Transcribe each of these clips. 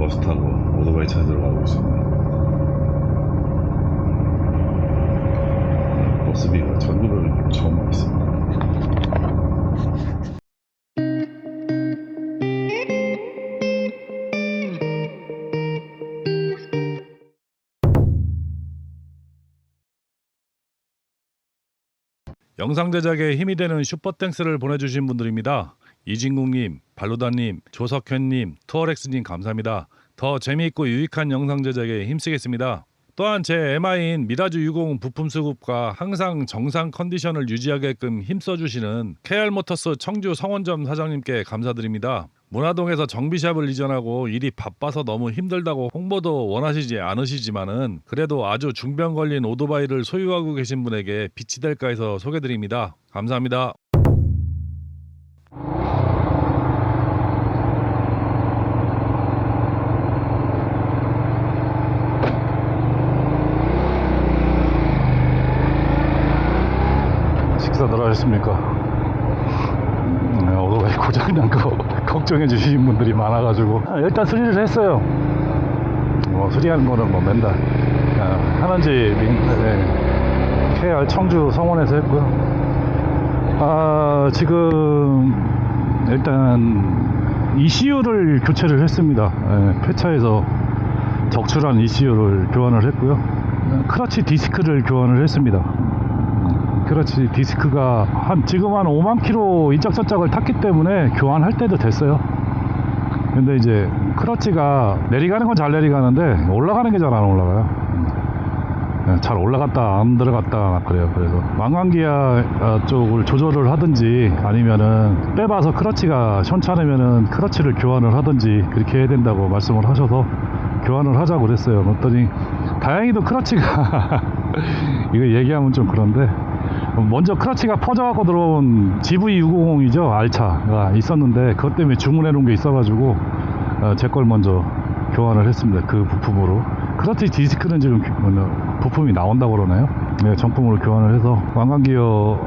버스 타고 오토바이 찾으러 가고 있습니다. 버스비가 1,900원이면 처음 알았습니다. 영상 제작에 힘이 되는 슈퍼땡스를 보내주신 분들입니다. 이진국님, 발로다님, 조석현님, 투어렉스님 감사합니다. 더 재미있고 유익한 영상 제작에 힘쓰겠습니다. 또한 제 MI인 미라주 60 부품 수급과 항상 정상 컨디션을 유지하게끔 힘써주시는 KR모터스 청주 성원점 사장님께 감사드립니다. 문화동에서 정비샵을 이전하고 일이 바빠서 너무 힘들다고 홍보도 원하시지 않으시지만은 그래도 아주 중병 걸린 오토바이를 소유하고 계신 분에게 빛이 될까 해서 소개드립니다. 감사합니다. 식사들 하셨습니까? 오토바이 고장난 거 걱정해 주시는 분들이 많아가지고 일단 수리를 했어요. 수리하는 거는 뭐 맨날 하는지 KR 청주 성원에서 했고요. 지금 일단 ECU를 교체를 했습니다. 폐차해서 적출한 ECU를 교환을 했고요. 클러치 디스크를 교환을 했습니다. 클러치 디스크가 지금 한 5만 킬로 인짝선짝을 탔기 때문에 교환할 때도 됐어요. 근데 이제 클러치가 내리가는 건 잘 내리가는데 올라가는 게 잘 안 올라가요. 잘 올라갔다 안 들어갔다 그래요. 그래서 왕관기아 쪽을 조절을 하든지 아니면은 빼봐서 클러치가 현찮으면은 클러치를 교환을 하든지 그렇게 해야 된다고 말씀을 하셔서 교환을 하자고 그랬어요. 그랬더니 다행히도 클러치가 이거 얘기하면 좀 그런데 먼저 클러치가 퍼져갖고 들어온 GV650이죠. 알차가 있었는데 그것 때문에 주문해 놓은 게 있어가지고 제 걸 먼저 교환을 했습니다. 그 부품으로. 클러치 디스크는 지금 부품이 나온다고 그러나요? 네, 정품으로 교환을 해서 왕관기어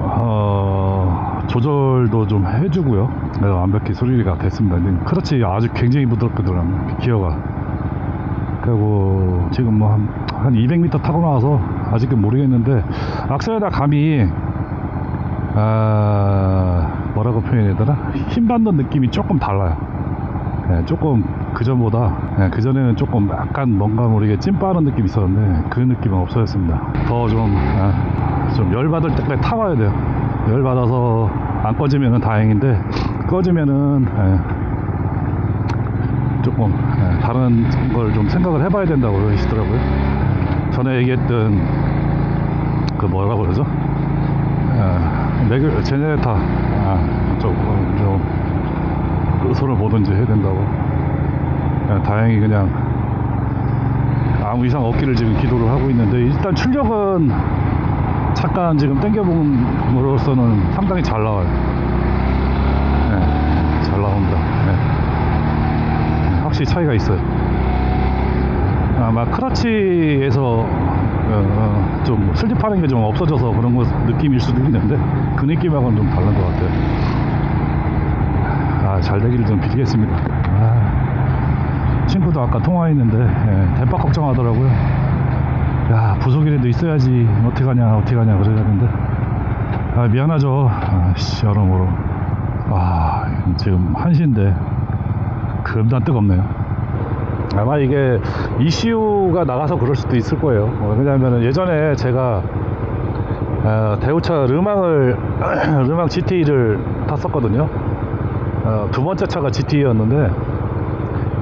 조절도 좀 해주고요. 네, 완벽히 수리가 됐습니다. 클러치 아주 굉장히 부드럽게 들어갑니다. 기어가. 그리고 지금 뭐 한 200m 타고 나와서 아직은 모르겠는데 악셀에다 감이 뭐라고 표현해야 되나? 힘받는 느낌이 조금 달라요. 조금 그전보다 그전에는 조금 약간 뭔가 모르게 찜 빠는 느낌이 있었는데 그 느낌은 없어졌습니다. 더 좀 열받을 때까지 타봐야 돼요. 열받아서 안 꺼지면은 다행인데 꺼지면은 조금 다른 걸 좀 생각을 해봐야 된다고 그러시더라고요. 전에 얘기했던 그 뭐라고 그러죠? 제네레이터 조금 좀 손을 보든지 해야 된다고. 다행히 그냥 아무 이상 없기를 지금 기도를 하고 있는데 일단 출력은 잠깐 지금 땡겨봄으로써는 상당히 잘 나와요. 잘 나온다. 확실히 차이가 있어요. 아마 클러치에서 좀 슬립하는 게 좀 없어져서 그런 거 느낌일 수도 있는데 그 느낌하고는 좀 다른 것 같아요. 잘 되기를 좀 빌겠습니다. 친구도 아까 통화했는데 대박 걱정하더라고요. 야, 부속이라도 있어야지 어떻게 가냐 그러는데 미안하죠. 여러모로 지금 1시인데 겁나 뜨겁네요. 아마 이게 ECU가 나가서 그럴 수도 있을 거예요. 왜냐하면 예전에 제가 대우차 르망 GT를 탔었거든요. 두 번째 차가 GT였는데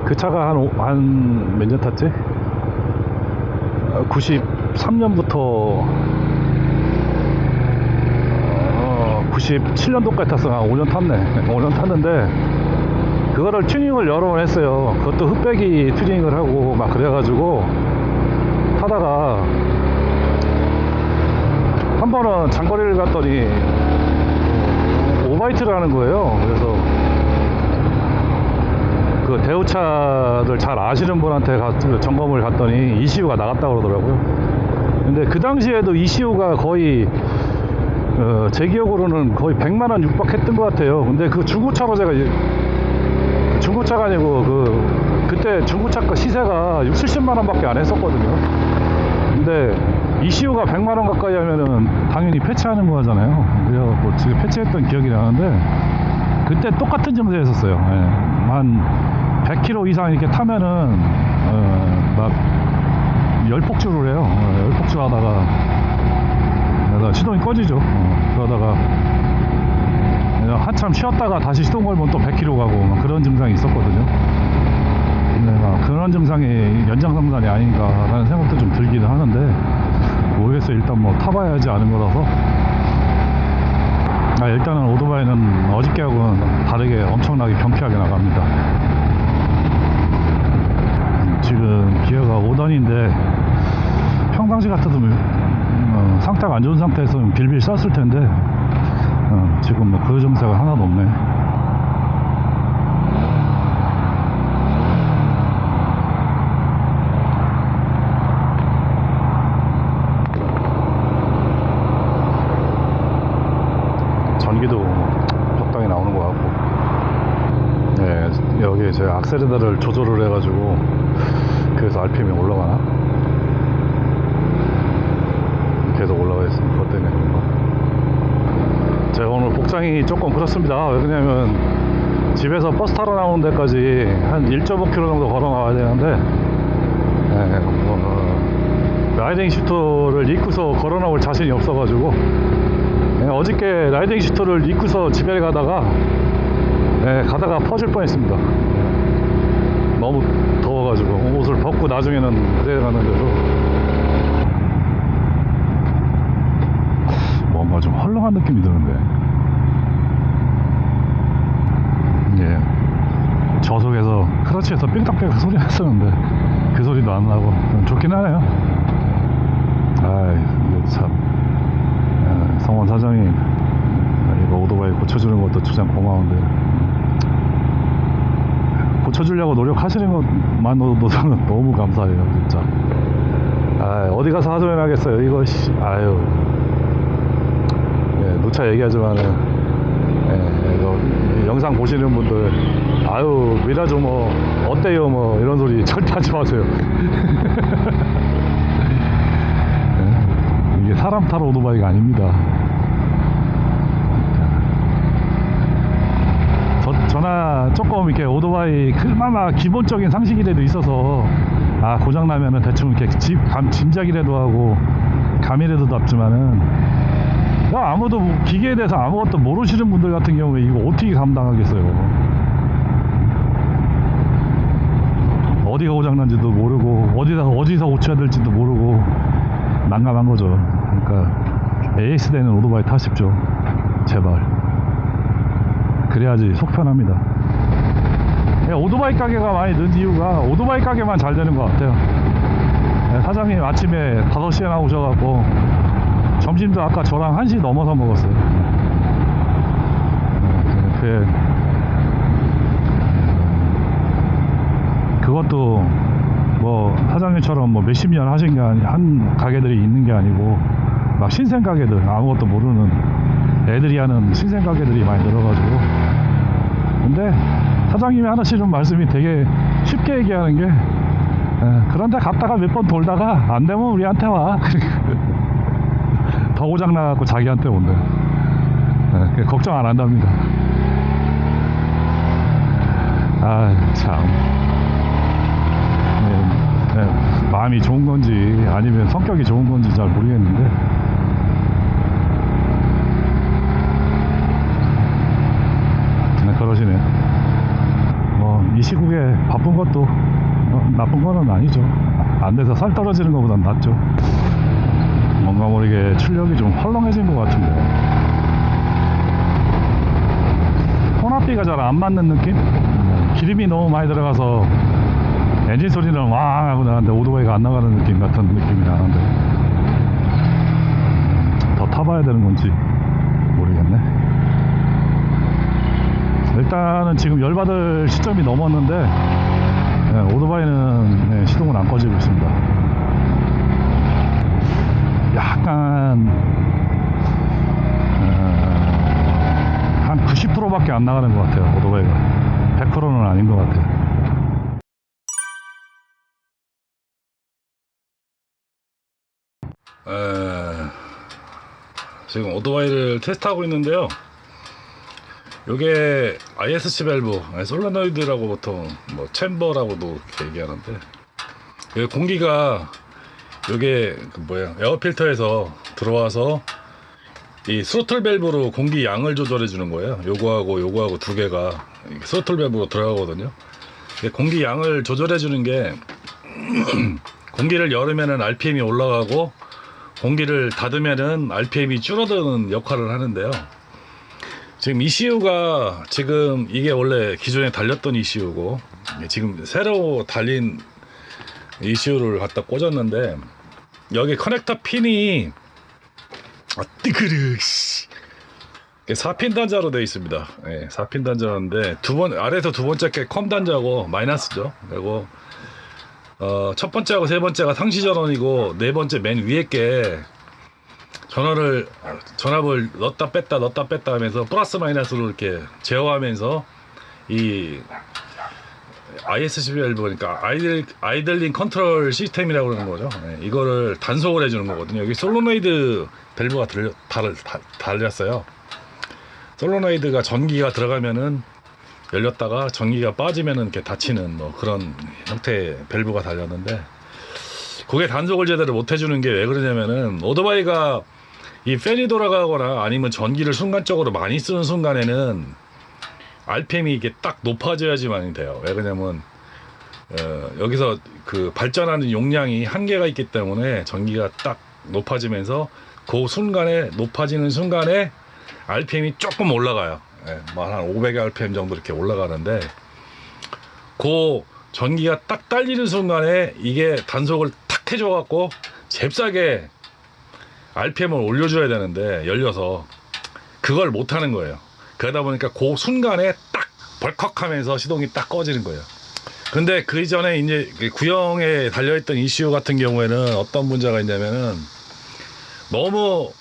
그 차가 한 몇 년 탔지? 93년부터 97년도까지 탔어. 한 5년 탔네. 5년 탔는데 그거를 튜닝을 여러 번 했어요. 그것도 흑백이 튜닝을 하고 막 그래가지고 타다가 한 번은 장거리를 갔더니 오바이트를 하는 거예요. 그래서 그 대우차를 잘 아시는 분한테 점검을 갔더니 ECU가 나갔다고 그러더라고요. 근데 그 당시에도 ECU가 거의 제 기억으로는 거의 100만원 육박했던 것 같아요. 근데 그 중고차로 제가 중고차가 아니고 그 그때 중고차 거 시세가 6, 70만 원밖에 안 했었거든요. 근데 ECU가 100만 원 가까이 하면은 당연히 폐차하는 거잖아요. 그래서 뭐 지금 폐차했던 기억이 나는데 그때 똑같은 증세 했었어요. 예. 한 100km 이상 이렇게 타면은 막 열폭주를 해요. 열폭주 하다가 시동이 꺼지죠. 그러다가 한참 쉬었다가 다시 시동 걸면 또 100km 가고 그런 증상이 있었거든요. 근데 막 그런 증상이 연장성산이 아닌가라는 생각도 좀 들기는 하는데 모르겠어요. 일단 뭐 타봐야지 아는 거라서. 일단은 오토바이는 어저께하고는 다르게 엄청나게 경쾌하게 나갑니다. 지금 기어가 5단인데 평상시 같아도 상태가 안 좋은 상태에서는 빌빌 쐈을 텐데 지금 뭐 그 증세가 하나도 없네. 전기도 적당히 나오는 것 같고, 네, 여기 제가 악셀레더를 조절을 해가지고 그래서 RPM이 올라가나? 계속 올라가 있습니다. 그것 때문에 그런가? 제가 오늘 복장이 조금 그렇습니다. 왜냐면 집에서 버스 타러 나오는 데까지 한 1.5km 정도 걸어 나와야 되는데, 라이딩 슈터를 입고서 걸어 나올 자신이 없어가지고 어저께 라이딩 슈터를 입고서 집에 가다가 퍼질 뻔했습니다. 너무 더워가지고 옷을 벗고 나중에는 그래 가는데도 뭔가 좀 헐렁한 느낌이 드는데, 저속에서 크러치에서 삥딱삥딱 소리 났었는데 그 소리도 안 나고 좋긴 하네요. 이거 참 성원 사장님 이거 오토바이 고쳐주는 것도 참 고마운데 고쳐주려고 노력하시는 것만으로도 저는 너무 감사해요 진짜. 어디 가서 하소연 하겠어요 이거. 누차 얘기하지만은 이거 영상 보시는 분들 미라조 뭐 어때요 뭐 이런 소리 절대 하지 마세요. 이게 사람 타러 오토바이가 아닙니다. 저나 조금 이렇게 오토바이 그나마 기본적인 상식이라도 있어서 고장나면은 대충 이렇게 짐작이라도 하고 감이라도 잡지만은 아무도 기계에 대해서 아무것도 모르시는 분들 같은 경우에 이거 어떻게 감당하겠어요. 어디가 고장난지도 모르고 어디서 고쳐야 될지도 모르고 난감한 거죠. 그러니까 AS 되는 오토바이 타십시오 제발. 그래야지 속 편합니다. 오토바이 가게가 많이 는 이유가 오토바이 가게만 잘 되는 것 같아요. 사장님 아침에 5시에 나오셔갖고 점심도 아까 저랑 1시 넘어서 먹었어요. 그것도 뭐 사장님처럼 뭐 몇십 년 하신 게 한 가게들이 있는 게 아니고 막 신생 가게들 아무것도 모르는 애들이 하는 신생 가게들이 많이 늘어가지고. 근데 사장님이 하시는 말씀이 되게 쉽게 얘기하는 게 그런데 갔다가 몇 번 돌다가 안 되면 우리한테 와. 더 고장 나갖고 자기한테 온대. 걱정 안 한답니다. 참. 마음이 좋은 건지 아니면 성격이 좋은 건지 잘 모르겠는데 그러시네. 이 시국에 바쁜 것도 나쁜 거는 아니죠. 안 돼서 살 떨어지는 것보단 낫죠. 뭔가 모르게 출력이 좀 헐렁해진 것 같은데 혼합비가 잘 안 맞는 느낌? 기름이 너무 많이 들어가서 엔진 소리는 왕 하고 나가는데 오토바이가 안 나가는 느낌 같은 느낌이 나는데 더 타봐야 되는 건지 모르겠네. 일단은 지금 열받을 시점이 넘었는데 오토바이는 시동은 안 꺼지고 있습니다. 약간 한 90%밖에 안 나가는 것 같아요. 오토바이가 100%는 아닌 것 같아요. 지금 오토바이를 테스트하고 있는데요. 요게 ISC 밸브, 솔레노이드라고 보통 뭐 챔버라고도 이렇게 얘기하는데, 요 공기가 요게 그 뭐야, 에어 필터에서 들어와서 이 스로틀 밸브로 공기 양을 조절해 주는 거예요. 요거하고 두 개가 스로틀 밸브로 들어가거든요. 공기 양을 조절해 주는 게 공기를 열으면은 RPM이 올라가고 공기를 닫으면은 RPM이 줄어드는 역할을 하는데요. 지금 ECU가 지금 이게 원래 기존에 달렸던 ECU고 지금 새로 달린 ECU를 갖다 꽂았는데, 여기 커넥터 핀이 뜨그르 4핀 단자로 되어 있습니다. 4핀 단자인데 아래에서 두 번째 게 컴 단자고 마이너스죠. 그리고 첫 번째하고 세 번째가 상시 전원이고, 네 번째 맨 위에 게 전압을 넣었다 뺐다 하면서 플러스 마이너스로 이렇게 제어하면서 이 ISC 밸브, 그러니까 아이들링 컨트롤 시스템이라고 그러는 거죠. 이거를 단속을 해주는 거거든요. 여기 솔로노이드 밸브가 달렸어요. 솔로노이드가 전기가 들어가면은 열렸다가 전기가 빠지면은 이렇게 닫히는 뭐 그런 형태의 밸브가 달렸는데, 그게 단속을 제대로 못 해주는 게 왜 그러냐면은, 오토바이가 이 팬이 돌아가거나 아니면 전기를 순간적으로 많이 쓰는 순간에는 RPM이 이게 딱 높아져야지만 돼요. 왜 그러냐면 여기서 그 발전하는 용량이 한계가 있기 때문에 전기가 딱 높아지면서 그 순간에 높아지는 순간에 RPM이 조금 올라가요. 뭐 한 500 RPM 정도 이렇게 올라가는데, 그 전기가 딱 딸리는 순간에 이게 단속을 탁 해줘 갖고 잽싸게 RPM을 올려줘야 되는데, 열려서 그걸 못하는 거예요. 그러다 보니까 그 순간에 딱 벌컥하면서 시동이 딱 꺼지는 거예요. 근데 그 이전에 이제 구형에 달려있던 ECU 같은 경우에는 어떤 문제가 있냐면은, 너무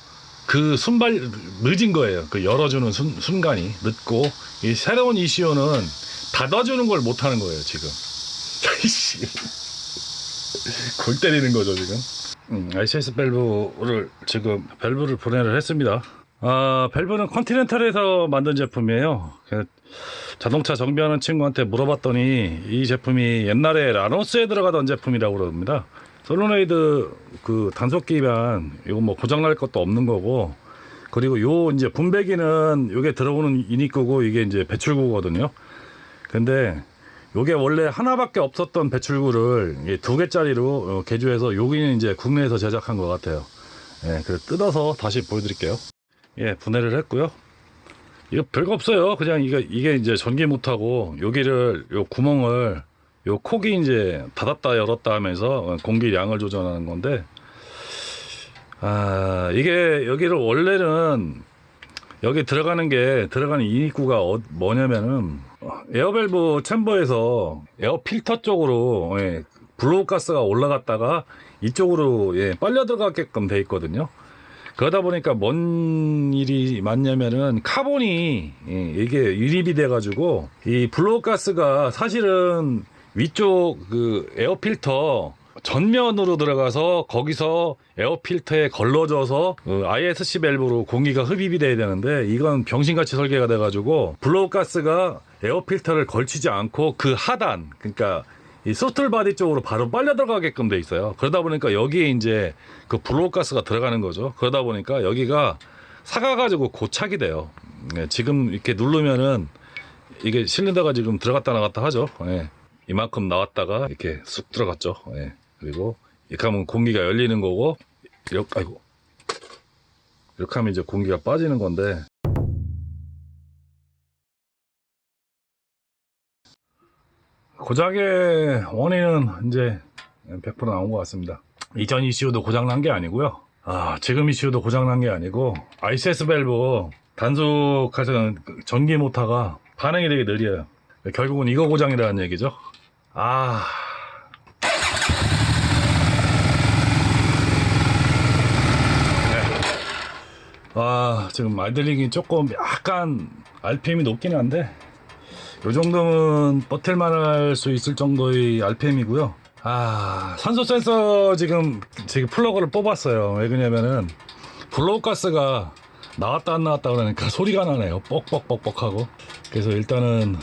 그 순발 늦은 거예요. 그 열어주는 순간이 늦고, 이 새로운 ECU는 닫아주는 걸 못하는 거예요 지금. 골 때리는 거죠 지금. ICS 밸브를 지금 분해를 했습니다. 밸브는 컨티넨탈에서 만든 제품이에요. 자동차 정비하는 친구한테 물어봤더니 이 제품이 옛날에 라노스에 들어가던 제품이라고 그럽니다. 솔로노이드 그 단속 기반 이거 뭐 고장 날 것도 없는 거고, 그리고 요 이제 분배기는 요게 들어오는 유니크고 이게 이제 배출구거든요. 근데 요게 원래 하나밖에 없었던 배출구를 두 개짜리로 개조해서 여기는 이제 국내에서 제작한 것 같아요. 그래서 뜯어서 다시 보여드릴게요. 분해를 했고요. 이거 별거 없어요. 그냥 이게 이제 전기 못하고 여기를 요 구멍을 요 콕이 이제 닫았다 열었다 하면서 공기 양을 조절하는 건데, 이게 여기를 원래는 여기 들어가는 유니크가 뭐냐면은 에어밸브 챔버에서 에어 필터 쪽으로 블로우 가스가 올라갔다가 이쪽으로 빨려 들어가게끔 돼 있거든요. 그러다 보니까 뭔 일이 많냐면은 카본이 이게 유립이 돼 가지고 이 블로우 가스가 사실은 위쪽 그 에어 필터 전면으로 들어가서 거기서 에어 필터에 걸러져서 ISC 밸브로 공기가 흡입이 돼야 되는데, 이건 병신같이 설계가 돼 가지고 블로우 가스가 에어 필터를 걸치지 않고 그 하단, 그러니까 이 소틀 바디 쪽으로 바로 빨려 들어가게끔 돼 있어요. 그러다 보니까 여기에 이제 그 블로우 가스가 들어가는 거죠. 그러다 보니까 여기가 사가가지고 고착이 돼요. 지금 이렇게 누르면은 이게 실린더가 지금 들어갔다 나갔다 하죠. 이만큼 나왔다가 이렇게 쑥 들어갔죠. 그리고 이렇게 하면 공기가 열리는 거고, 이렇게 하면 이제 공기가 빠지는 건데, 고장의 원인은 이제 100% 나온 것 같습니다. 이전 ECU도 고장난 게 아니고요. 지금 ECU도 고장난 게 아니고, ICS 밸브 단속하는 전기 모터가 반응이 되게 느려요. 결국은 이거 고장이라는 얘기죠. 지금 아이들링이 조금 약간 RPM이 높긴 한데 요 정도면 버틸만 할 수 있을 정도의 RPM이고요. 산소 센서 지금 플러그를 뽑았어요. 왜 그러냐면은 블로우 가스가 나왔다 안 나왔다 그러니까 소리가 나네요. 뻑뻑뻑뻑 하고. 그래서 일단은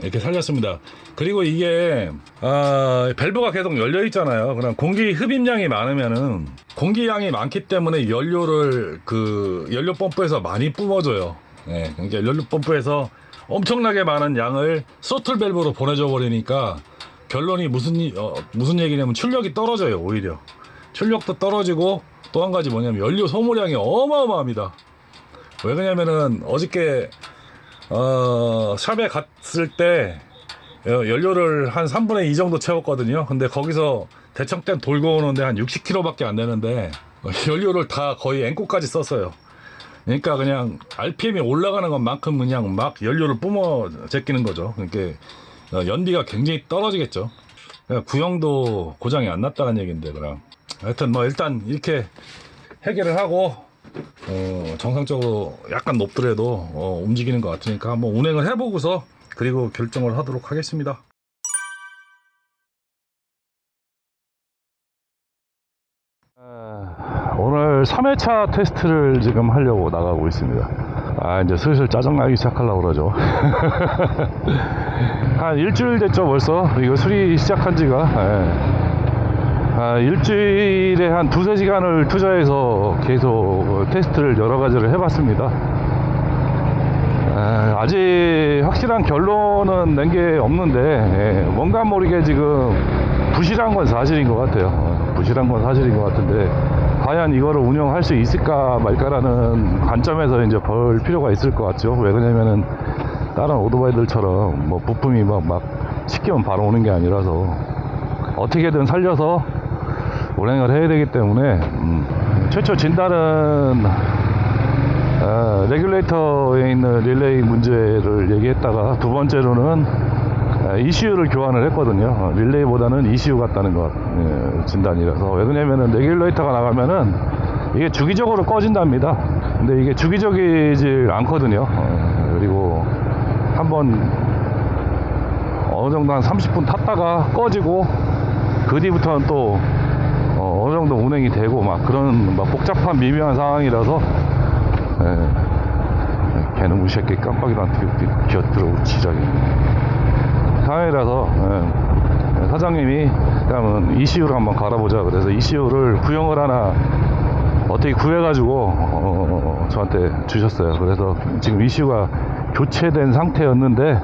이렇게 살렸습니다. 그리고 이게 밸브가 계속 열려 있잖아요. 그럼 공기 흡입량이 많으면은 공기량이 많기 때문에 연료를 연료 펌프에서 많이 뿜어줘요. 네, 그러니까 연료 펌프에서 엄청나게 많은 양을 스로틀 밸브로 보내줘 버리니까 결론이 무슨 얘기냐면 출력이 떨어져요. 오히려 출력도 떨어지고 또 한 가지 뭐냐면 연료 소모량이 어마어마합니다. 왜 그러냐면은 어저께 샵에 갔을 때 연료를 한 3분의 2 정도 채웠거든요. 근데 거기서 대청댐 돌고 오는데 한 60km 밖에 안 되는데 연료를 다 거의 앵꼬까지 썼어요. 그러니까 그냥 RPM이 올라가는 것만큼 그냥 막 연료를 뿜어 제끼는 거죠. 그러니까 연비가 굉장히 떨어지겠죠. 그러니까 구형도 고장이 안 났다는 얘기인데, 그럼 하여튼 뭐 일단 이렇게 해결을 하고 정상적으로 약간 높더라도 움직이는 것 같으니까 한번 운행을 해보고서 그리고 결정을 하도록 하겠습니다. 오늘 3회차 테스트를 지금 하려고 나가고 있습니다. 이제 슬슬 짜증나기 시작하려고 그러죠. 한 일주일 됐죠 벌써 이거 수리 시작한 지가. 일주일에 한 2~3시간을 투자해서 계속 테스트를 여러 가지를 해봤습니다. 아직 확실한 결론은 낸 게 없는데 뭔가 모르게 지금 부실한 건 사실인 것 같아요. 부실한 건 사실인 것 같은데 과연 이거를 운영할 수 있을까 말까라는 관점에서 이제 볼 필요가 있을 것 같죠. 왜 그러냐면은 다른 오토바이들처럼 뭐 부품이 막 시키면 바로 오는 게 아니라서 어떻게든 살려서 운행을 해야 되기 때문에 최초 진단은 레귤레이터에 있는 릴레이 문제를 얘기했다가 두 번째로는 ECU를 교환을 했거든요. 릴레이보다는 ECU 같다는 것 진단이라서. 왜 그러냐면은 레귤레이터가 나가면은 이게 주기적으로 꺼진답니다. 근데 이게 주기적이지 않거든요. 그리고 한번 어느 정도 한 30분 탔다가 꺼지고 그 뒤부터는 또 어느 정도 운행이 되고 막 그런 막 복잡한 미묘한 상황이라서 걔는 우리 새끼 깜빡이도 안 튀고 기어들어오고 지적이 상황이라서 사장님이 그러면 ECU를 한번 갈아보자 그래서 ECU를 구형을 하나 어떻게 구해가지고 저한테 주셨어요. 그래서 지금 ECU가 교체된 상태였는데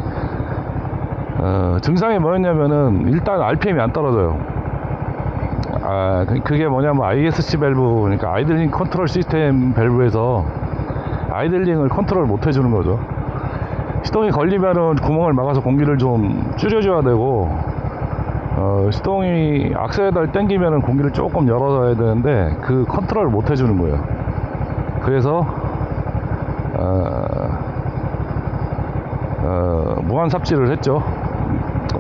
증상이 뭐였냐면은 일단 RPM이 안 떨어져요. 그게 뭐냐면 ISC 밸브, 그러니까 아이들링 컨트롤 시스템 밸브에서 아이들링을 컨트롤 못 해주는 거죠. 시동이 걸리면은 구멍을 막아서 공기를 좀 줄여줘야 되고 시동이 악셀에다를 당기면은 공기를 조금 열어줘야 되는데 그 컨트롤을 못 해주는 거예요. 그래서 무한 삽질을 했죠.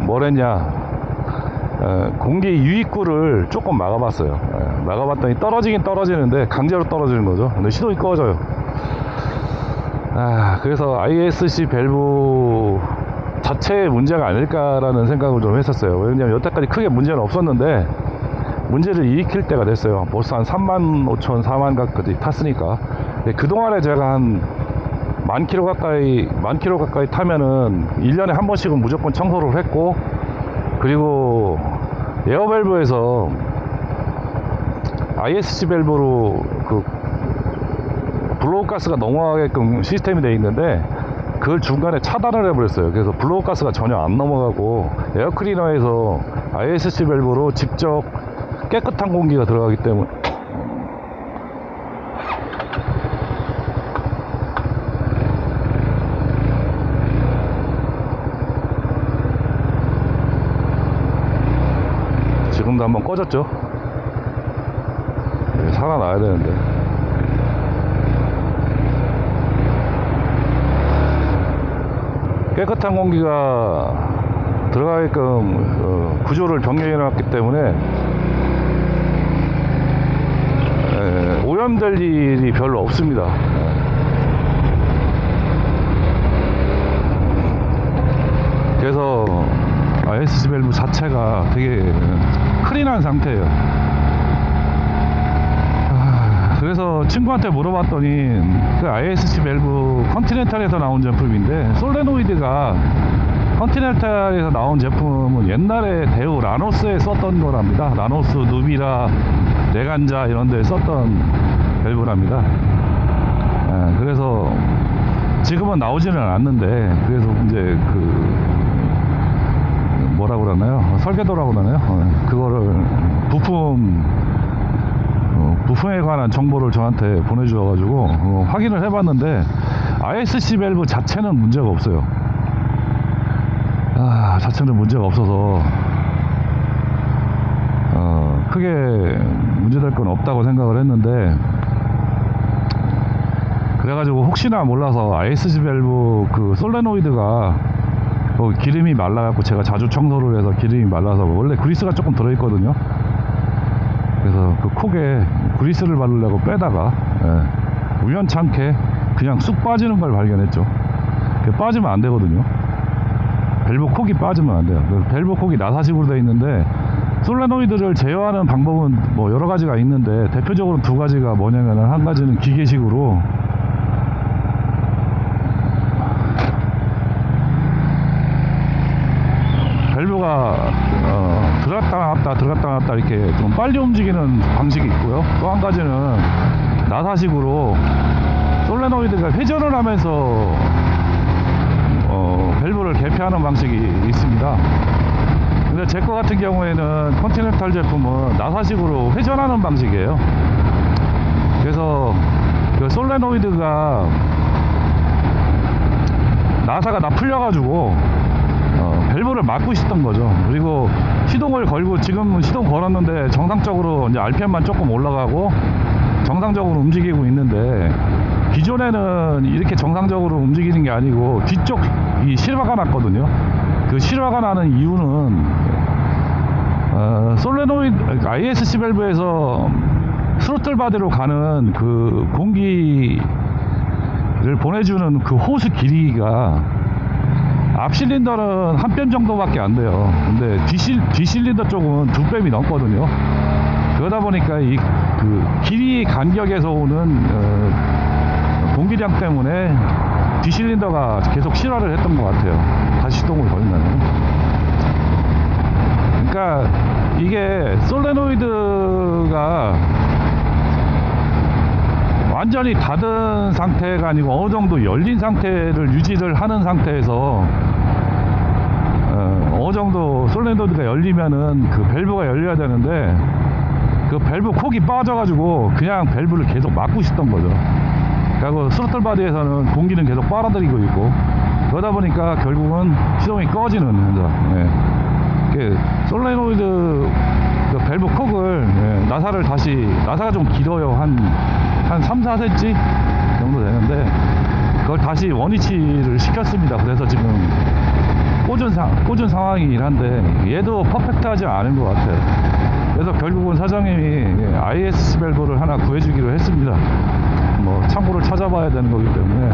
뭘 했냐, 공기 유입구를 조금 막아봤어요. 막아봤더니 떨어지긴 떨어지는데 강제로 떨어지는 거죠. 근데 시동이 꺼져요. 그래서 ISC 밸브 자체의 문제가 아닐까라는 생각을 좀 했었어요. 왜냐면 여태까지 크게 문제는 없었는데 문제를 일으킬 때가 됐어요. 벌써 한 35,000, 4만 가까이 탔으니까. 근데 그동안에 제가 한 10,000km 가까이 타면은 1년에 한 번씩은 무조건 청소를 했고, 그리고 에어밸브에서 ISC 밸브로 블로우 가스가 넘어가게끔 시스템이 되어 있는데 그걸 중간에 차단을 해버렸어요. 그래서 블로우 가스가 전혀 안 넘어가고 에어클리너에서 ISC 밸브로 직접 깨끗한 공기가 들어가기 때문에 지금도 한번 꺼졌죠. 살아나야 되는데. 깨끗한 공기가 들어가게끔 구조를 변경해 놨기 때문에 오염될 일이 별로 없습니다. 그래서 ISC 밸브 자체가 되게 클린한 상태예요. 그래서 친구한테 물어봤더니 그 ISC 밸브 컨티넨탈에서 나온 제품인데, 솔레노이드가 컨티넨탈에서 나온 제품은 옛날에 대우 라노스에 썼던 거랍니다. 라노스, 누비라, 레간자 이런 데 썼던 밸브랍니다. 그래서 지금은 나오지는 않는데, 그래서 이제 뭐라고 그러나요? 설계도라고 그러나요? 그거를 부품에 관한 정보를 저한테 보내주셔가지고 확인을 해봤는데, ISC 밸브 자체는 문제가 없어요. 자체는 문제가 없어서 크게 문제될 건 없다고 생각을 했는데, 그래가지고 혹시나 몰라서 ISC 밸브 그 솔레노이드가 기름이 말라갖고, 제가 자주 청소를 해서 기름이 말라서, 원래 그리스가 조금 들어있거든요. 그래서 그 콕에 그리스를 바르려고 빼다가 우연찮게 그냥 쑥 빠지는 걸 발견했죠. 빠지면 안 되거든요. 밸브 콕이 빠지면 안 돼요. 밸브 콕이 나사식으로 되어 있는데, 솔레노이드를 제어하는 방법은 뭐 여러 가지가 있는데, 대표적으로 두 가지가 뭐냐면, 한 가지는 기계식으로 밸브가 들어갔다 나왔다 들어갔다 나왔다 이렇게 좀 빨리 움직이는 방식이 있고요. 또 한 가지는 나사식으로 솔레노이드가 회전을 하면서 밸브를 개폐하는 방식이 있습니다. 근데 제 거 같은 경우에는 컨티넨탈 제품은 나사식으로 회전하는 방식이에요. 그래서 그 솔레노이드가 나사가 다 풀려가지고 밸브를 막고 있었던 거죠. 그리고 시동을 걸고, 지금 시동 걸었는데 정상적으로 이제 RPM만 조금 올라가고 정상적으로 움직이고 있는데, 기존에는 이렇게 정상적으로 움직이는 게 아니고 뒤쪽 이 실화가 났거든요. 그 실화가 나는 이유는 솔레노이드 ISC 밸브에서 스로틀 바디로 가는 그 공기를 보내주는 그 호스 길이가 앞 실린더는 한 뼘 정도밖에 안 돼요. 근데 뒤 실린더 쪽은 두 뼘이 넘거든요. 그러다 보니까 이 그 길이 간격에서 오는 공기량 때문에 뒤 실린더가 계속 실화를 했던 것 같아요. 다시 시동을 걸면. 그러니까 이게 솔레노이드가 완전히 닫은 상태가 아니고 어느 정도 열린 상태를 유지를 하는 상태에서 어느 정도 솔레노이드가 열리면은 그 밸브가 열려야 되는데, 그 밸브 콕이 빠져가지고 그냥 밸브를 계속 막고 있었던 거죠. 그리고 스로틀 바디에서는 공기는 계속 빨아들이고 있고, 그러다 보니까 결국은 시동이 꺼지는 현상. 솔레노이드 그 밸브 콕을 나사가 좀 길어요. 한 3, 4cm 정도 되는데, 그걸 다시 원위치를 시켰습니다. 그래서 지금 꽂은 상황이긴 한데, 얘도 퍼펙트하지 않은 것 같아요. 그래서 결국은 사장님이 ISC 밸브를 하나 구해주기로 했습니다. 뭐 창고를 찾아봐야 되는 거기 때문에.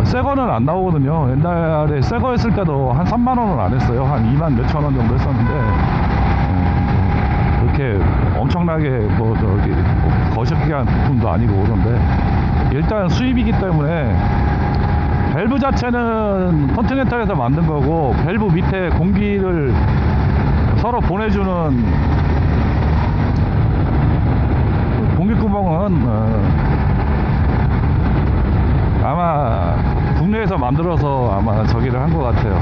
새 거는 안 나오거든요. 옛날에 새 거 했을 때도 한 3만원은 안 했어요. 한 2만 몇천원 정도 했었는데, 그렇게 엄청나게 거시기한 부품도 아니고 그런데, 일단 수입이기 때문에 밸브 자체는 컨티넨탈에서 만든 거고, 밸브 밑에 공기를 서로 보내주는 공기구멍은 아마 국내에서 만들어서 아마 저기를 한 것 같아요.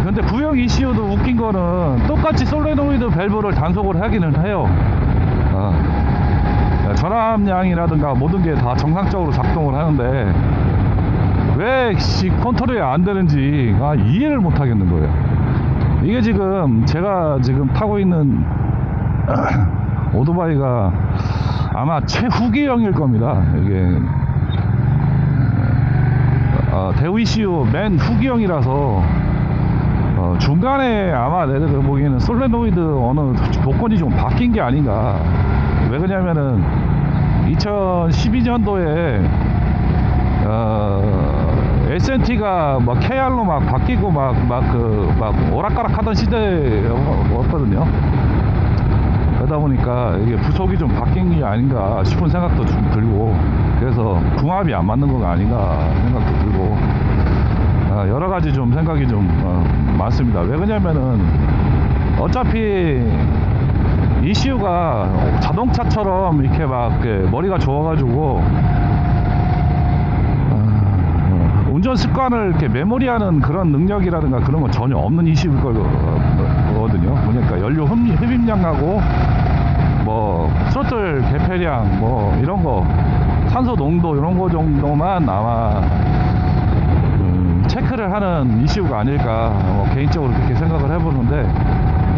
근데 구형 ECU도 웃긴 거는 똑같이 솔레노이드 밸브를 단속을 하기는 해요. 전압량이라든가 모든 게 다 정상적으로 작동을 하는데, 왜 컨트롤이 안 되는지 이해를 못 하겠는 거예요. 이게 지금 제가 지금 타고 있는 오토바이가 아마 최후기형일 겁니다. 이게 대우 ECU 맨 후기형이라서 중간에 아마 내가 보기에는 솔레노이드 어느 복권이 좀 바뀐 게 아닌가. 왜 그러냐면은 2012년도에 S&T가 막 KR로 막 바뀌고 막 오락가락 하던 시대였거든요. 그러다 보니까 이게 부속이 좀 바뀐 게 아닌가 싶은 생각도 좀 들고, 그래서 궁합이 안 맞는 거가 아닌가 생각도 들고, 여러 가지 좀 생각이 좀 많습니다. 왜 그러냐면은 어차피 ECU가 자동차처럼 이렇게 막 머리가 좋아가지고 운전 습관을 이렇게 메모리하는 그런 능력이라든가 그런 건 전혀 없는 ECU일 거거든요. 그러니까 연료 흡입량하고 뭐 스로틀 개폐량 뭐 이런 거, 산소 농도 이런 거 정도만 아마 체크를 하는 ECU가 아닐까 개인적으로 그렇게 생각을 해보는데,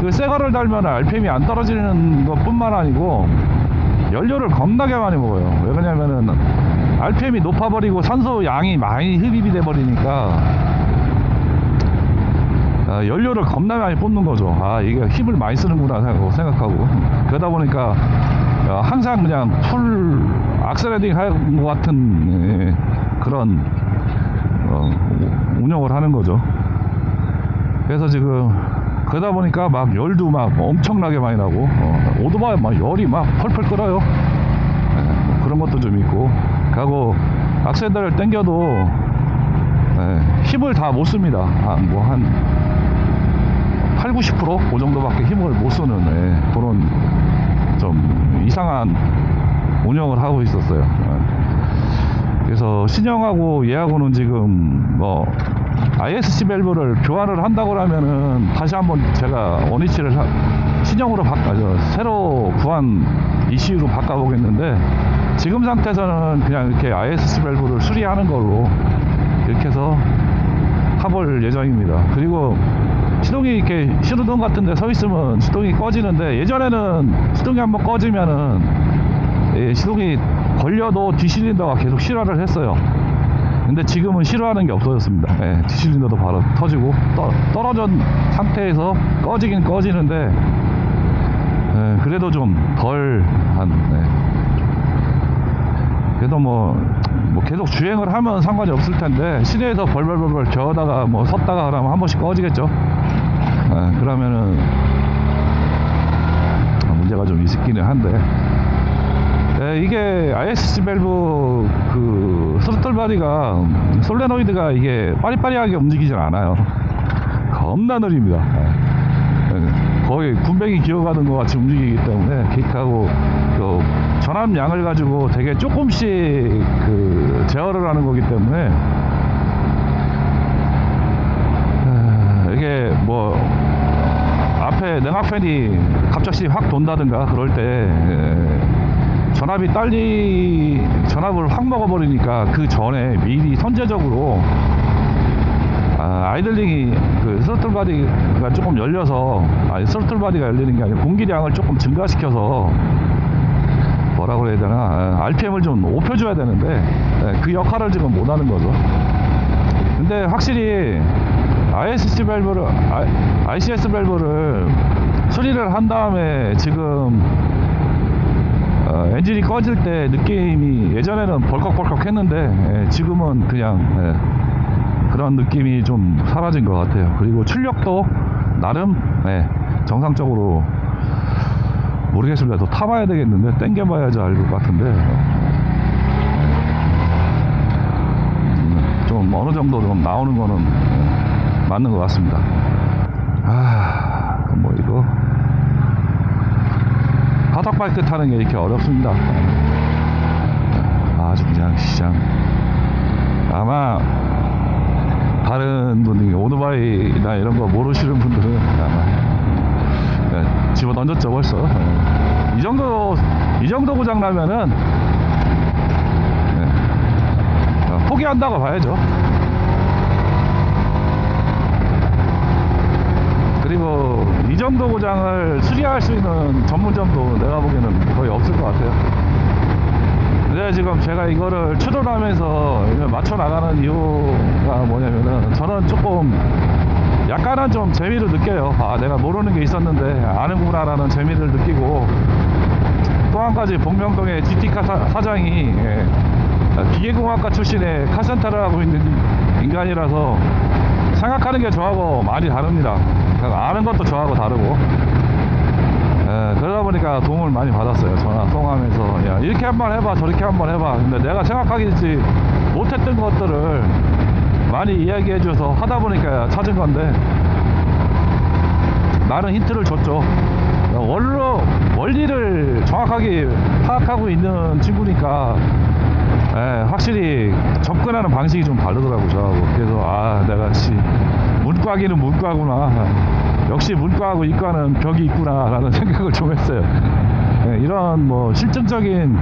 그 새 거를 달면 RPM이 안 떨어지는 것 뿐만 아니고 연료를 겁나게 많이 먹어요. 왜 그러냐면은 RPM이 높아버리고 산소 양이 많이 흡입이 돼 버리니까 연료를 겁나게 많이 뽑는 거죠. 이게 힘을 많이 쓰는구나 생각하고, 그러다 보니까 항상 그냥 풀 악셀레딩 하는 것 같은 그런 운영을 하는 거죠. 그래서 지금 그러다 보니까 막 열도 막 엄청나게 많이 나고, 오토바이 막 열이 막 펄펄 끓어요. 뭐 그런 것도 좀 있고, 하고 악셀을 당겨도 힘을 다 못 씁니다. 뭐 한 8, 90% 그 정도밖에 힘을 못 쓰는 그런 좀 이상한 운영을 하고 있었어요. 그래서 신형하고 얘하고는 지금 뭐 ISC 밸브를 교환을 한다고 하면은 다시 한번 제가 원위치를 신형으로 새로 구한 ECU로 바꿔보겠는데, 지금 상태에서는 그냥 이렇게 ISC 밸브를 수리하는 걸로 이렇게 해서 타볼 예정입니다. 그리고 시동이 이렇게 신호등 같은 데 서 있으면 시동이 꺼지는데, 예전에는 시동이 한번 꺼지면은 시동이 걸려도 뒷실린더가 계속 실화를 했어요. 근데 지금은 실화하는 게 없어졌습니다. 뒷실린더도 바로 터지고, 떨어진 상태에서 꺼지긴 꺼지는데 그래도 좀 그래도 뭐 계속 주행을 하면 상관이 없을 텐데, 시내에서 벌벌벌 겨우다가 뭐 섰다가 그러면 한 번씩 꺼지겠죠. 그러면은 문제가 좀 있기는 한데, 이게 ISC 밸브 그 스로틀 바디가 솔레노이드가 이게 빠리빠리하게 움직이질 않아요. 겁나 느립니다. 거의 군뱅이 기어가는 것 같이 움직이기 때문에, 킥하고 그 전압량을 가지고 되게 조금씩 그 제어를 하는 거기 때문에 이게 뭐 앞에 냉각팬이 갑자기 확 돈다든가 그럴 때 전압이 전압을 확 먹어버리니까 그 전에 미리 선제적으로 아이들링이 그 스로틀 바디가 조금 열려서, 스로틀 바디가 열리는 게 아니고 공기량을 조금 증가시켜서 뭐라 그래야 되나, RPM을 좀 높여줘야 되는데 그 역할을 지금 못하는 거죠. 근데 확실히 ISC 밸브를 ICS 밸브를 수리를 한 다음에 지금 엔진이 꺼질 때 느낌이, 예전에는 벌컥벌컥 했는데 지금은 그냥 그런 느낌이 좀 사라진 것 같아요. 그리고 출력도 나름 정상적으로, 모르겠습니다. 더 타봐야 되겠는데, 땡겨봐야지 알 것 같은데 좀 어느 정도 좀 나오는 거는 맞는 것 같습니다. 뭐 이거 하덕바이크 타는 게 이렇게 어렵습니다. 아주 그냥 시장, 아마 다른 분이 오토바이나 이런 거 모르시는 분들은 아마 집어 던졌죠 벌써. 이 정도 고장 나면은 포기한다고 봐야죠. 그리고 이 정도 고장을 수리할 수 있는 전문점도 내가 보기에는 거의 없을 것 같아요. 근데 지금 제가 이거를 추론하면서 맞춰 나가는 이유가 뭐냐면은, 저는 조금 약간은 좀 재미를 느껴요. 내가 모르는 게 있었는데 아는구나 라는 재미를 느끼고, 또 한 가지 복명동의 GT카 사장이 기계공학과 출신의 카센터를 하고 있는 인간이라서 생각하는 게 저하고 많이 다릅니다. 아는 것도 저하고 다르고, 그러다 보니까 도움을 많이 받았어요. 전화 통화하면서 야, 이렇게 한번 해봐, 저렇게 한번 해봐. 근데 내가 생각하지 못했던 것들을 많이 이야기해줘서 하다 보니까 찾은 건데, 나는 힌트를 줬죠. 원리를 정확하게 파악하고 있는 친구니까, 확실히 접근하는 방식이 좀 다르더라고 저하고. 그래서 내가 문과기는 문과구나, 역시 문과하고 이과는 벽이 있구나 라는 생각을 좀 했어요. 이런 뭐 실증적인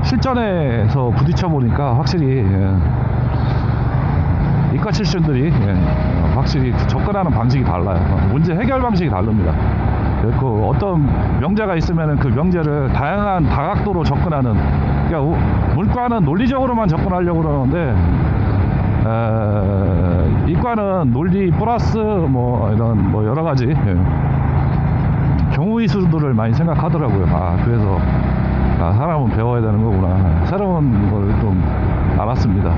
실전에서 부딪혀 보니까 확실히 이과 출신들이 확실히 접근하는 방식이 달라요. 문제 해결 방식이 다릅니다. 그리고 어떤 명제가 있으면 그 명제를 다양한 다각도로 접근하는, 그러니까 문과는 논리적으로만 접근하려고 그러는데, 이과는 논리 플러스 뭐 이런 뭐 여러 가지 경우의 수들을 많이 생각하더라고요. 그래서 사람은 배워야 되는 거구나, 새로운 걸 좀 알았습니다.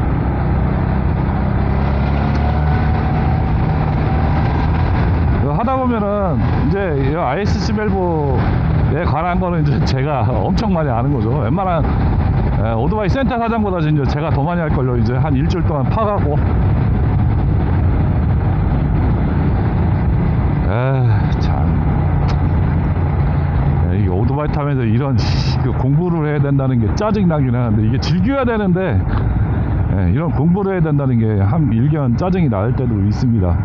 하다 보면은 이제 ISC 밸브에 관한 거는 이제 제가 엄청 많이 아는 거죠. 웬만한 오토바이 센터 사장보다 이제 제가 더 많이 할걸요. 이제 한 일주일 동안 파가고. 참. 이게 오토바이 타면서 이런 공부를 해야 된다는 게 짜증나긴 하는데, 이게 즐겨야 되는데, 이런 공부를 해야 된다는 게 한 일견 짜증이 날 때도 있습니다.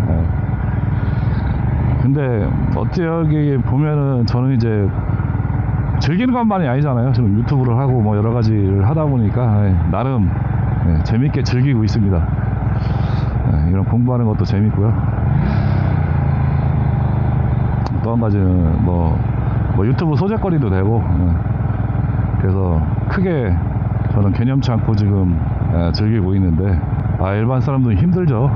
근데 어떻게 보면은 저는 이제 즐기는 것만이 아니잖아요. 지금 유튜브를 하고 뭐 여러 가지를 하다 보니까 나름 재밌게 즐기고 있습니다. 이런 공부하는 것도 재밌고요. 또 한 가지는 뭐 유튜브 소재거리도 되고, 그래서 크게 저는 개념치 않고 지금 즐기고 있는데, 일반 사람들은 힘들죠.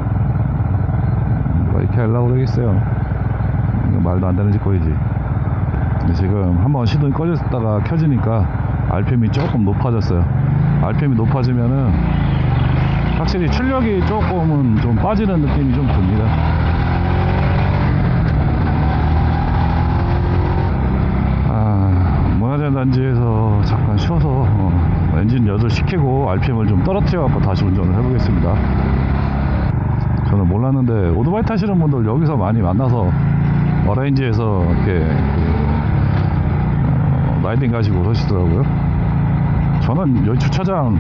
이렇게 하려고 그러겠어요. 말도 안 되는 짓거리지. 지금 한번 시동이 꺼졌다가 켜지니까 RPM이 조금 높아졌어요. RPM이 높아지면은 확실히 출력이 조금은 좀 빠지는 느낌이 좀 듭니다. 문화재단지에서 잠깐 쉬어서 엔진 여절 시키고 RPM을 좀 떨어뜨려 갖고 다시 운전을 해보겠습니다. 저는 몰랐는데 오토바이 타시는 분들 여기서 많이 만나서 어레인지에서 이렇게 라이딩 가시고 그러시더라고요. 저는 여기 주차장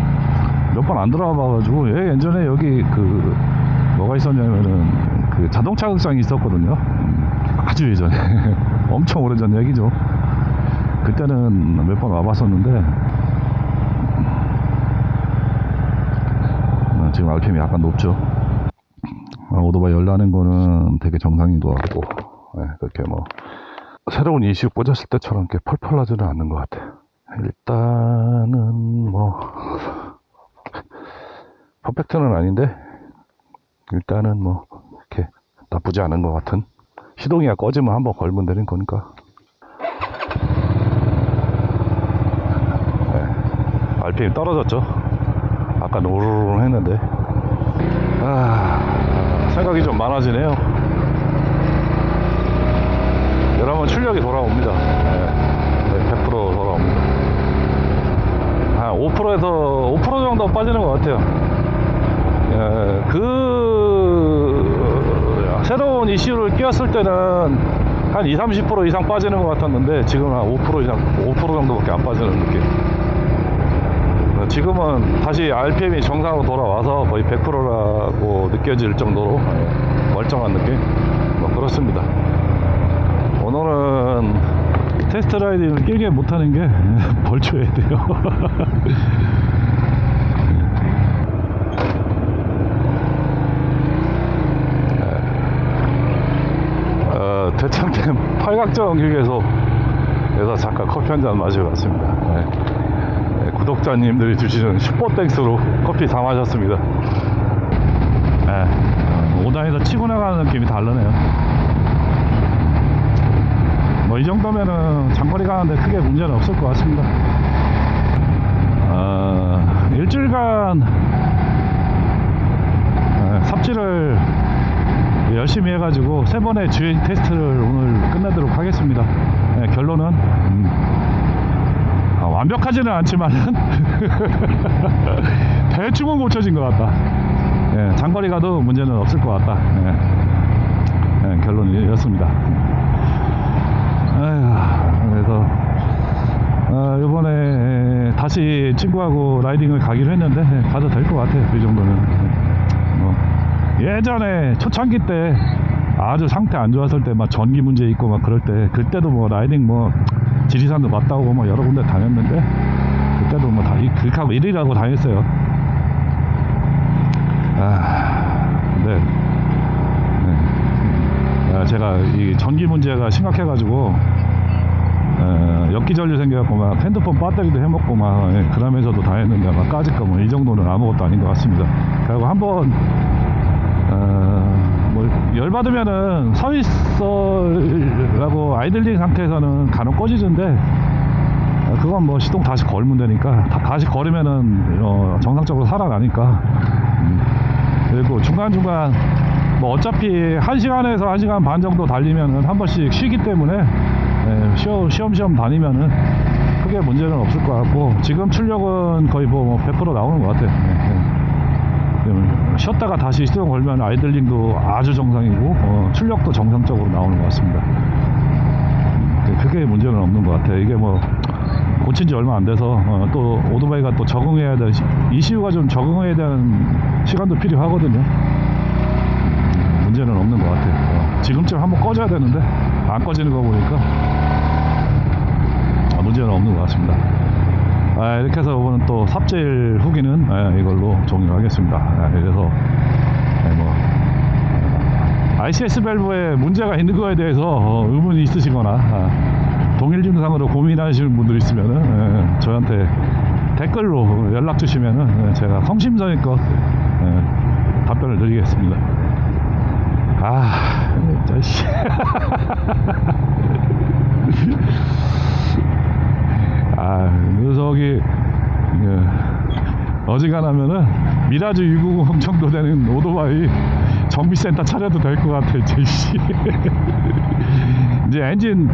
몇 번 안 들어가 봐가지고, 예전에 여기 뭐가 있었냐면은 자동차 극장이 있었거든요. 아주 예전에 엄청 오래전 얘기죠. 그때는 몇 번 와봤었는데, 지금 RPM이 약간 높죠. 오토바이 열나는 거는 되게 정상인 것 같고, 그렇게 뭐 새로운 이슈 꽂았을 때처럼 이렇게 펄펄 나지는 않는 것 같아요. 일단은 뭐 퍼펙트는 아닌데, 일단은 뭐 이렇게 나쁘지 않은 것 같은, 시동이 꺼지면 한번 걸면 되는 거니까. RPM 떨어졌죠. 아까 노르르 했는데. 생각이 좀 많아지네요. 여러분, 출력이 돌아옵니다. 100% 돌아옵니다. 한 5%에서 5% 정도 빠지는 것 같아요. 새로운 이슈를 끼웠을 때는 한 20-30% 이상 빠지는 것 같았는데, 지금은 한 5% 이상, 5% 정도밖에 안 빠지는 느낌. 지금은 다시 RPM이 정상으로 돌아와서 거의 100%라고 느껴질 정도로 멀쩡한 느낌? 뭐 그렇습니다. 오늘은 테스트 라이딩을 길게 못하는 게 벌초해야 돼요. 대창댐 팔각정 휴게소에서 잠깐 커피 한잔 마시고 왔습니다. 구독자님들이 주시는 슈퍼땡스로 커피 다 마셨습니다. 5단에서 치고 나가는 느낌이 다르네요. 뭐 이 정도면은 장거리 가는데 크게 문제는 없을 것 같습니다. 일주일간 삽질을 열심히 해가지고 3번의 주행 테스트를 오늘 끝내도록 하겠습니다. 결론은 완벽하지는 않지만은 대충은 고쳐진 것 같다. 장거리 가도 문제는 없을 것 같다. 결론이 이렇습니다. 그래서 이번에 다시 친구하고 라이딩을 가기로 했는데 가도 될 것 같아요. 이 정도는. 예전에 초창기 때 아주 상태 안 좋았을 때 막 전기 문제 있고 막 그럴 때, 그때도 뭐 라이딩 뭐 지리산도 갔다 오고 뭐 여러 군데 다녔는데, 그때도 뭐 다 그렇게 하고 일이라고 다녔어요. 근데 제가 이 전기 문제가 심각해가지고 역기전류 생겨갖고 막 핸드폰 배터리도 해먹고 막 그러면서도 다녔는데 막 까짓 거 뭐 이 정도는 아무것도 아닌 것 같습니다. 그리고 한번 뭐 열받으면은 서 있어라고 아이들링 상태에서는 간혹 꺼지는데, 그건 뭐 시동 다시 걸면 되니까, 다시 걸으면은 정상적으로 살아나니까. 그리고 중간중간 뭐 어차피 1시간에서 1시간 반 정도 달리면은 한 번씩 쉬기 때문에 쉬엄쉬엄 다니면은 크게 문제는 없을 것 같고, 지금 출력은 거의 뭐 100% 나오는 것 같아요. 쉬었다가 다시 시동 걸면 아이들링도 아주 정상이고 출력도 정상적으로 나오는 것 같습니다. 크게 문제는 없는 것 같아요. 이게 뭐 고친 지 얼마 안 돼서 또 오토바이가 또 적응해야 될, ECU가 좀 적응해야 되는 시간도 필요하거든요. 문제는 없는 것 같아요. 지금쯤 한번 꺼져야 되는데 안 꺼지는 거 보니까 문제는 없는 것 같습니다. 이렇게 해서 이번은 또 삽질 후기는 이걸로 종료하겠습니다. 그래서 뭐 ICS 밸브에 문제가 있는 거에 대해서 의문이 있으시거나 동일 증상으로 고민하시는 분들 있으면은 저한테 댓글로 연락 주시면은 제가 성심성의껏 답변을 드리겠습니다. 진짜 씨. 녀석이 어지간하면은 미라즈 690 정도 되는 오토바이 정비센터 차려도 될 것 같아. 이제 엔진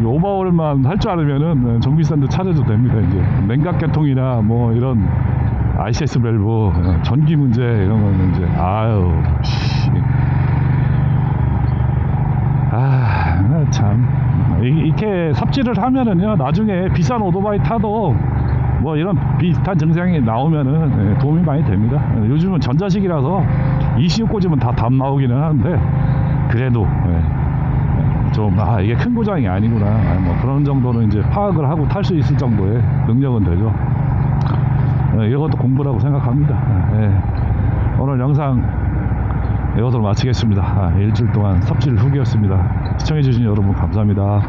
오버홀만 할 줄 알으면은 정비센터 차려도 됩니다. 이제 냉각계통이나 뭐 이런 ICS 밸브 전기 문제 이런 거는 이제 참 이렇게 삽질을 하면은요, 나중에 비싼 오토바이 타도 뭐 이런 비슷한 증상이 나오면은 도움이 많이 됩니다. 요즘은 전자식이라서 ECU 꽂으면 다 답 나오기는 하는데, 그래도 좀 이게 큰 고장이 아니구나, 뭐 그런 정도는 이제 파악을 하고 탈 수 있을 정도의 능력은 되죠. 이것도 공부라고 생각합니다. 오늘 영상 이것으로 마치겠습니다. 일주일 동안 삽질 후기였습니다. 시청해주신 여러분 감사합니다.